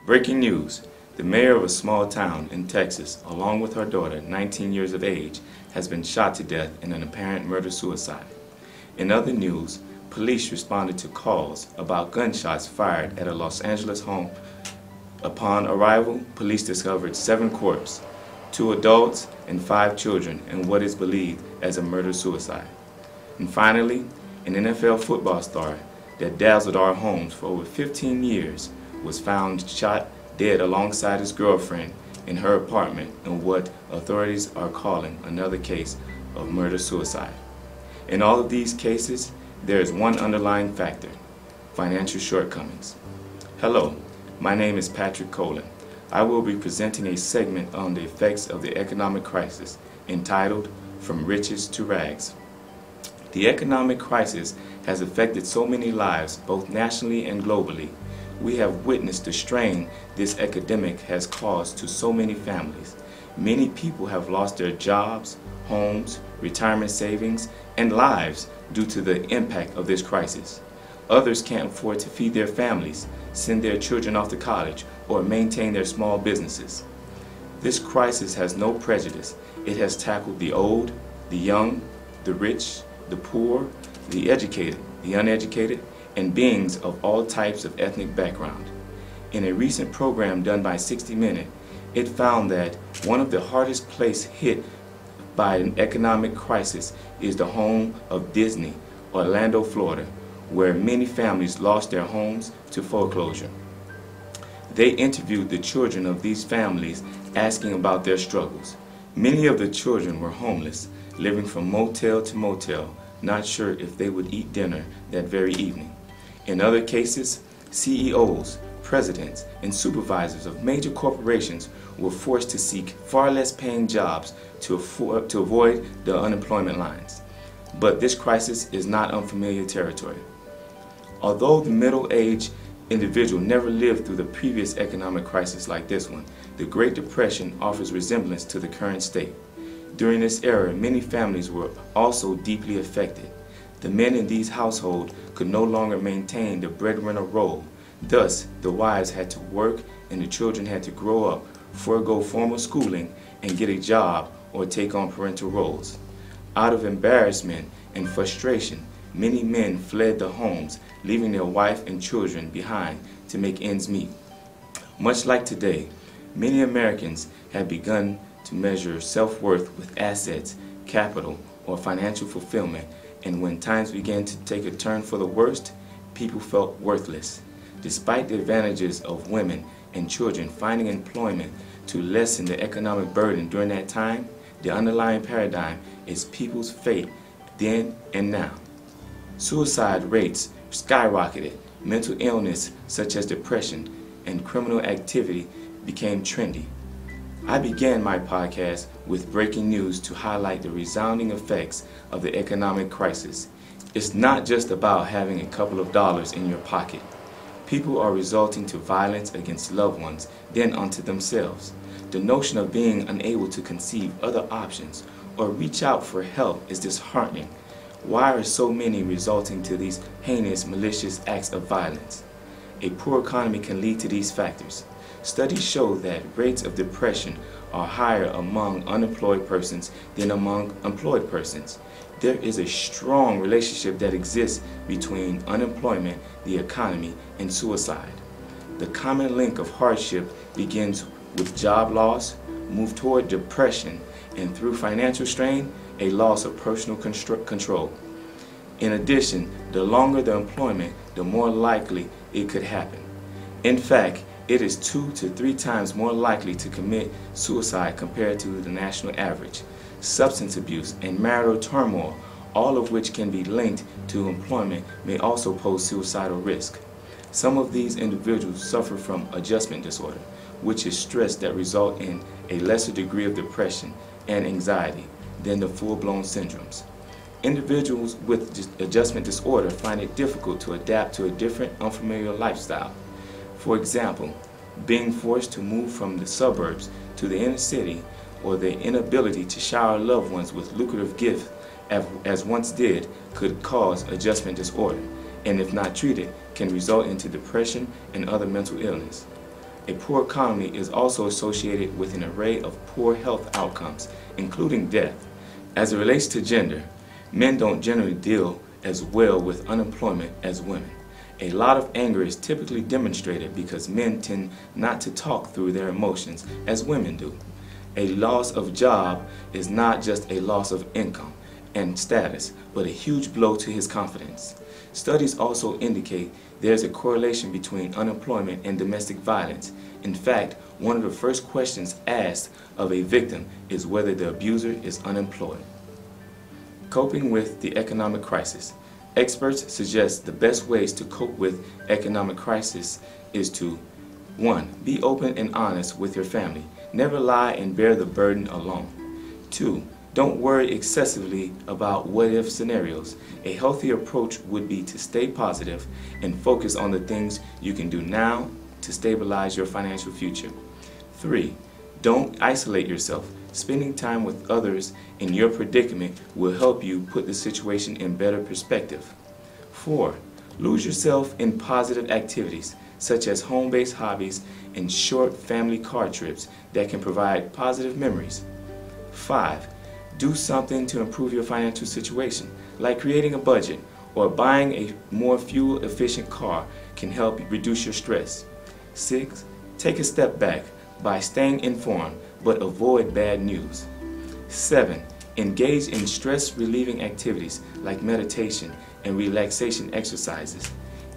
Breaking news. The mayor of a small town in Texas, along with her daughter, 19 years of age, has been shot to death in an apparent murder-suicide. In other news, police responded to calls about gunshots fired at a Los Angeles home. Upon arrival, police discovered 7 corpses, 2 adults and 5 children in what is believed as a murder-suicide. And finally, an NFL football star that dazzled our homes for over 15 years was found shot dead alongside his girlfriend in her apartment in what authorities are calling another case of murder-suicide. In all of these cases, there is one underlying factor: financial shortcomings. Hello, my name is Patrick Colin. I will be presenting a segment on the effects of the economic crisis entitled From Riches to Rags. The economic crisis has affected so many lives, both nationally and globally. We have witnessed the strain this epidemic has caused to so many families. Many people have lost their jobs, homes, retirement savings, and lives due to the impact of this crisis. Others can't afford to feed their families, send their children off to college, or maintain their small businesses. This crisis has no prejudice. It has tackled the old, the young, the rich, the poor, the educated, the uneducated, and beings of all types of ethnic background. In a recent program done by 60 Minutes, it found that one of the hardest places hit by an economic crisis is the home of Disney, Orlando, Florida, where many families lost their homes to foreclosure. They interviewed the children of these families, asking about their struggles. Many of the children were homeless, living from motel to motel, not sure if they would eat dinner that very evening. In other cases, CEOs, presidents, and supervisors of major corporations were forced to seek far less paying jobs to avoid the unemployment lines. But this crisis is not unfamiliar territory. Although the middle-aged individual never lived through the previous economic crisis like this one, the Great Depression offers resemblance to the current state. During this era, many families were also deeply affected. The men in these households could no longer maintain the breadwinner role. Thus, the wives had to work and the children had to grow up, forego formal schooling, and get a job or take on parental roles. Out of embarrassment and frustration, many men fled the homes, leaving their wife and children behind to make ends meet. Much like today, many Americans have begun to measure self-worth with assets, capital, or financial fulfillment, and when times began to take a turn for the worst, people felt worthless. Despite the advantages of women and children finding employment to lessen the economic burden during that time, the underlying paradigm is people's fate then and now. Suicide rates skyrocketed, mental illness such as depression and criminal activity became trendy. I began my podcast with breaking news to highlight the resounding effects of the economic crisis. It's not just about having a couple of dollars in your pocket. People are resorting to violence against loved ones, then onto themselves. The notion of being unable to conceive other options or reach out for help is disheartening. Why are so many resorting to these heinous, malicious acts of violence? A poor economy can lead to these factors. Studies show that rates of depression are higher among unemployed persons than among employed persons. There is a strong relationship that exists between unemployment, the economy, and suicide. The common link of hardship begins with job loss, move toward depression, and through financial strain, a loss of personal control. In addition, the longer the employment, the more likely it could happen. In fact, it is 2 to 3 times more likely to commit suicide compared to the national average. Substance abuse and marital turmoil, all of which can be linked to employment, may also pose suicidal risk. Some of these individuals suffer from adjustment disorder, which is stress that results in a lesser degree of depression and anxiety than the full-blown syndromes. Individuals with adjustment disorder find it difficult to adapt to a different, unfamiliar lifestyle. For example, being forced to move from the suburbs to the inner city, or the inability to shower loved ones with lucrative gifts as once did, could cause adjustment disorder, and if not treated, can result into depression and other mental illness. A poor economy is also associated with an array of poor health outcomes, including death. As it relates to gender, men don't generally deal as well with unemployment as women. A lot of anger is typically demonstrated because men tend not to talk through their emotions as women do. A loss of job is not just a loss of income and status, but a huge blow to his confidence. Studies also indicate there's a correlation between unemployment and domestic violence. In fact, one of the first questions asked of a victim is whether the abuser is unemployed. Coping with the economic crisis. Experts suggest the best ways to cope with economic crisis is to 1. Be open and honest with your family. Never lie and bear the burden alone. 2. Don't worry excessively about what-if scenarios. A healthy approach would be to stay positive and focus on the things you can do now to stabilize your financial future. 3. Don't isolate yourself. Spending time with others in your predicament will help you put the situation in better perspective. 4. Lose yourself in positive activities such as home-based hobbies and short family car trips that can provide positive memories. 5. Do something to improve your financial situation, like creating a budget or buying a more fuel-efficient car can help reduce your stress. 6. Take a step back by staying informed but avoid bad news. 7. Engage in stress-relieving activities like meditation and relaxation exercises.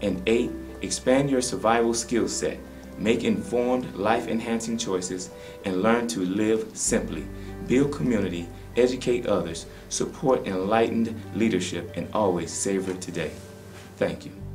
And 8. Expand your survival skill set. Make informed, life-enhancing choices and learn to live simply. Build community, educate others, support enlightened leadership, and always savor today. Thank you.